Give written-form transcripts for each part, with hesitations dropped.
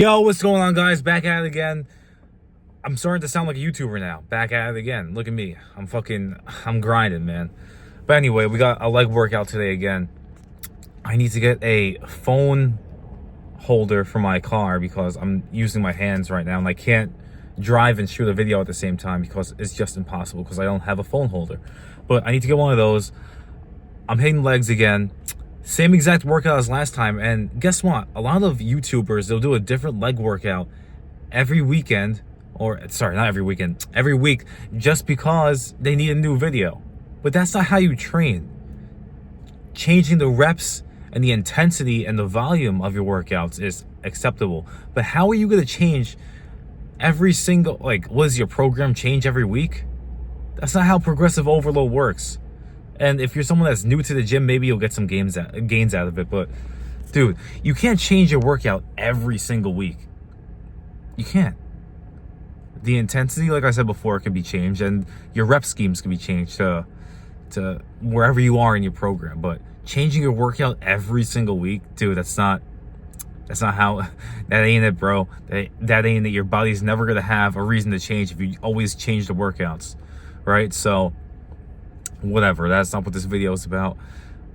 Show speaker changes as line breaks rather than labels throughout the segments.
Yo, what's going on, guys? Back at it again. I'm starting to sound like a YouTuber now. Back at it again. Look at me. I'm grinding, man. But anyway, we got a leg workout today again. I need to get a phone holder for my car because I'm using my hands right now and I can't drive and shoot a video at the same time because it's just impossible because I don't have a phone holder. But I need to get one of those. I'm hitting legs again. Same exact workout as last time, and guess what? A lot of YouTubers, they'll do a different leg workout every weekend, or sorry, not every weekend, every week, just because they need a new video. But that's not how you train. Changing the reps and the intensity and the volume of your workouts is acceptable. But how are you going to change every single, what is your program change every week? That's not how progressive overload works. And if you're someone that's new to the gym, maybe you'll get some gains out of it. But, dude, you can't change your workout every single week. You can't. The intensity, like I said before, can be changed. And your rep schemes can be changed to wherever you are in your program. But changing your workout every single week, dude, that's not how, that ain't it, bro. That ain't it. Your body's never going to have a reason to change if you always change the workouts, right? So, whatever, that's not what this video is about.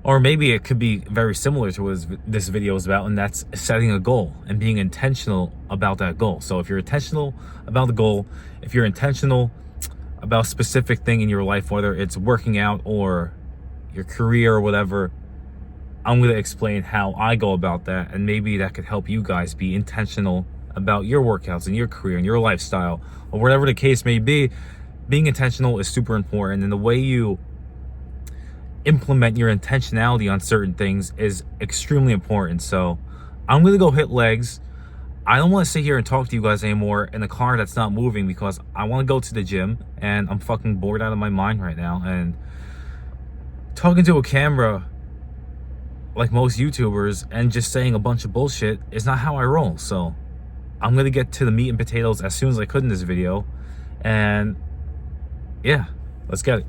Or maybe it could be very similar to what this video is about, and that's setting a goal and being intentional about that goal. So if you're intentional about the goal, if you're intentional about a specific thing in your life, whether it's working out or your career or whatever, I'm going to explain how I go about that, and maybe that could help you guys be intentional about your workouts and your career and your lifestyle, or whatever the case may be. Being intentional is super important, and the way you implement your intentionality on certain things is extremely important. So I'm gonna go hit legs. I don't want to sit here and talk to you guys anymore in a car that's not moving because I want to go to the gym and I'm fucking bored out of my mind right now, and talking to a camera like most YouTubers and just saying a bunch of bullshit is not how I roll. So I'm gonna get to the meat and potatoes as soon as I could in this video, and yeah, let's get it.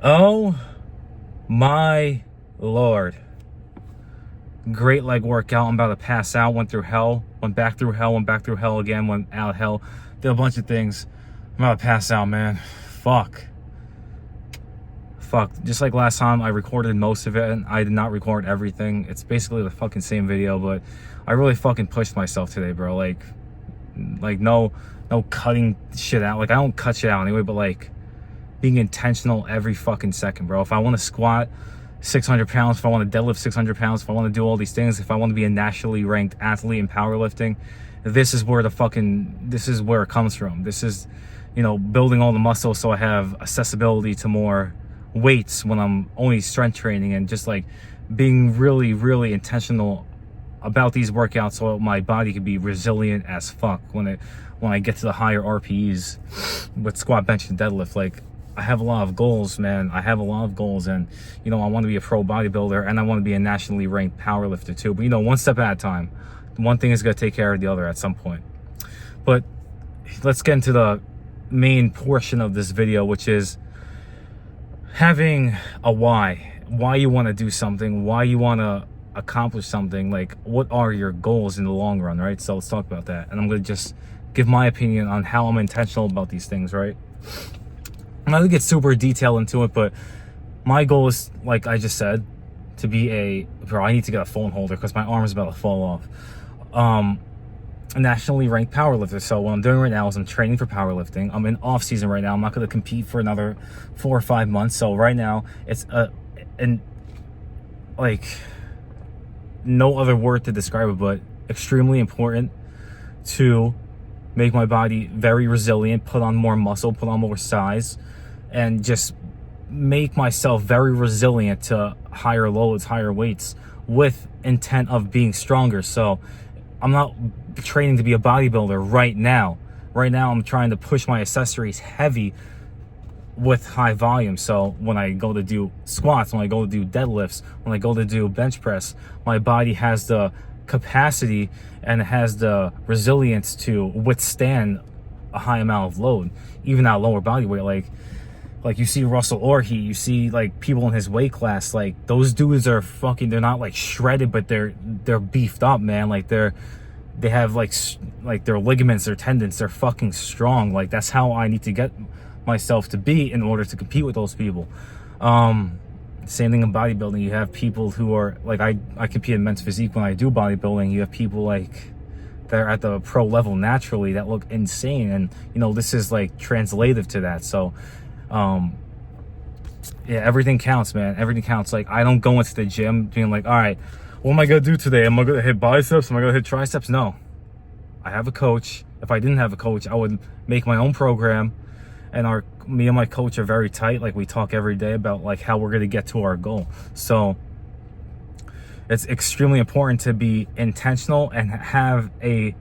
Oh my Lord. Great leg workout. I'm about to pass out. Went through hell. Went back through hell. Went back through hell again. Went out of hell. Did a bunch of things. I'm about to pass out, man. Fuck. Just like last time, I recorded most of it and I did not record everything. It's basically the fucking same video, but I really fucking pushed myself today, bro. Like no cutting shit out. Like, I don't cut shit out anyway, but like being intentional every fucking second, bro. If I want to squat 600 pounds, if I want to deadlift 600 pounds, if I want to do all these things, if I want to be a nationally ranked athlete in powerlifting, this is where it comes from. This is, building all the muscle so I have accessibility to more weights when I'm only strength training, and just like being really, really intentional about these workouts so my body can be resilient as fuck when I get to the higher RPEs with squat, bench, and deadlift. Like, I have a lot of goals, man. I have a lot of goals, and you know, I want to be a pro bodybuilder, and I want to be a nationally ranked powerlifter too. But you know, one step at a time. One thing is gonna take care of the other at some point. But let's get into the main portion of this video, which is having a why you want to do something, why you want to accomplish something. Like, what are your goals in the long run, right? So let's talk about that, and I'm gonna just give my opinion on how I'm intentional about these things, right? I'm not gonna get super detailed into it, but my goal is, like I just said, to be I need to get a phone holder because my arm is about to fall off. A nationally ranked powerlifter. So what I'm doing right now is I'm training for powerlifting. I'm in off season right now. I'm not going to compete for another 4 or 5 months. So right now it's like no other word to describe it, but extremely important to make my body very resilient, put on more muscle, put on more size, and just make myself very resilient to higher loads, higher weights, with intent of being stronger. So I'm not training to be a bodybuilder right now. Right now I'm trying to push my accessories heavy with high volume. So when I go to do squats, when I go to do deadlifts, when I go to do bench press, my body has the capacity and it has the resilience to withstand a high amount of load, even at lower body weight. Like you see Russell Orhe, you see like people in his weight class, like those dudes are fucking, they're not like shredded, but they're beefed up, man. Like they have like their ligaments, their tendons, they're fucking strong. Like that's how I need to get myself to be in order to compete with those people. Same thing in bodybuilding. You have people who are like, I compete in men's physique when I do bodybuilding. You have people like they're at the pro level naturally that look insane, and you know, this is like translative to that. So yeah, everything counts, man. Everything counts. Like, I don't go into the gym being like, all right, what am I gonna do today? Am I gonna hit biceps? Am I gonna hit triceps? No, I have a coach. If I didn't have a coach, I would make my own program, and me and my coach are very tight. Like, we talk every day about like how we're gonna get to our goal. So it's extremely important to be intentional and have a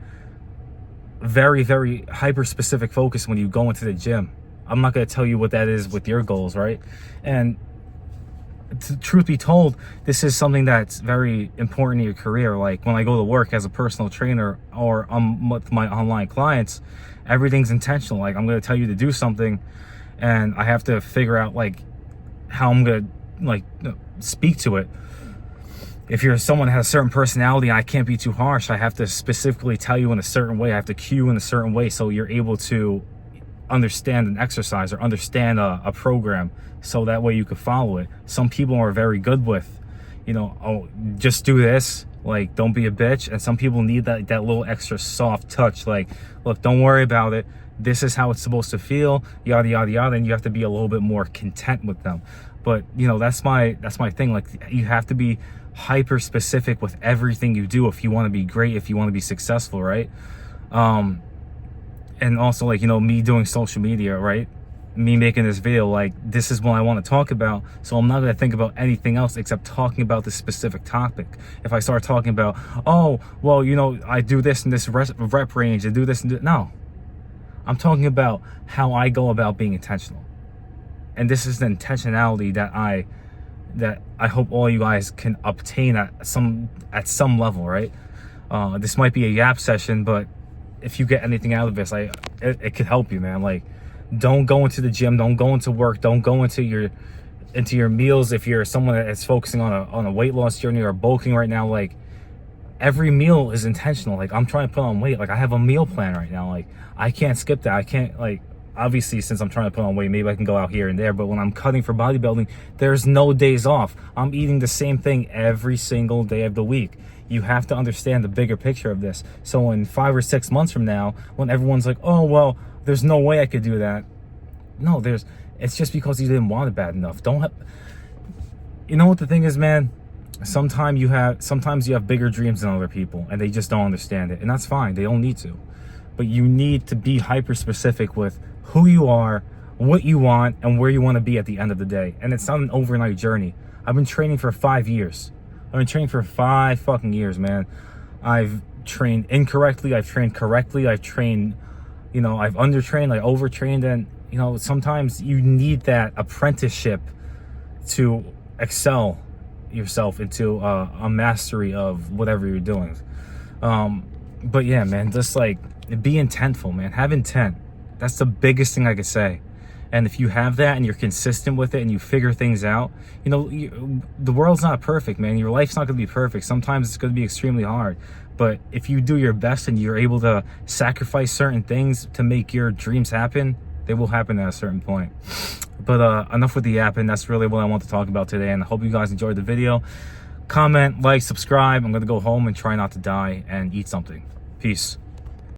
very, very hyper specific focus when you go into the gym. I'm not going to tell you what that is with your goals, right? And truth be told, this is something that's very important in your career. Like, when I go to work as a personal trainer or with my online clients, everything's intentional. Like, I'm going to tell you to do something, and I have to figure out like how I'm going to like speak to it. If you're someone that has a certain personality, I can't be too harsh. I have to specifically tell you in a certain way. I have to cue in a certain way so you're able to understand an exercise or understand a program, so that way you could follow it. Some people are very good with, you know, oh, just do this, like, don't be a bitch. And some people need that little extra soft touch, like, look, don't worry about it, this is how it's supposed to feel, yada yada yada. And you have to be a little bit more content with them. But you know, that's my thing. Like, you have to be hyper specific with everything you do if you want to be great, if you want to be successful, right? And also, like, you know, me doing social media, right? Me making this video, like, this is what I want to talk about. So I'm not going to think about anything else except talking about this specific topic. If I start talking about, oh, well, you know, I do this in this rep range, I do this and no. I'm talking about how I go about being intentional. And this is the intentionality that I hope all you guys can obtain at some level, right? This might be a yap session, but if you get anything out of this, it could help you, man. Like, don't go into the gym, don't go into work, don't go into your meals. If you're someone that's focusing on a weight loss journey or bulking right now, like, every meal is intentional. Like, I'm trying to put on weight. Like, I have a meal plan right now. Like, I can't skip that. I can't, like, obviously, since I'm trying to put on weight, maybe I can go out here and there, but when I'm cutting for bodybuilding, there's no days off. I'm eating the same thing every single day of the week. You have to understand the bigger picture of this. So in 5 or 6 months from now, when everyone's like, oh, well, there's no way I could do that. No, it's just because you didn't want it bad enough. You know what the thing is, man? Sometimes you have bigger dreams than other people, and they just don't understand it. And that's fine. They don't need to. But you need to be hyper specific with who you are, what you want, and where you want to be at the end of the day. And it's not an overnight journey. I've been training for 5 years. I've been training for 5 fucking years, man. I've trained incorrectly, I've trained correctly, I've trained, I've undertrained, I overtrained, and sometimes you need that apprenticeship to excel yourself into a mastery of whatever you're doing. But yeah, man, just like be intentful, man. Have intent. That's the biggest thing I could say. And if you have that and you're consistent with it and you figure things out, the world's not perfect, man. Your life's not going to be perfect. Sometimes it's going to be extremely hard. But if you do your best and you're able to sacrifice certain things to make your dreams happen, they will happen at a certain point. But enough with the yapping. That's really what I want to talk about today. And I hope you guys enjoyed the video. Comment, like, subscribe. I'm going to go home and try not to die and eat something. Peace.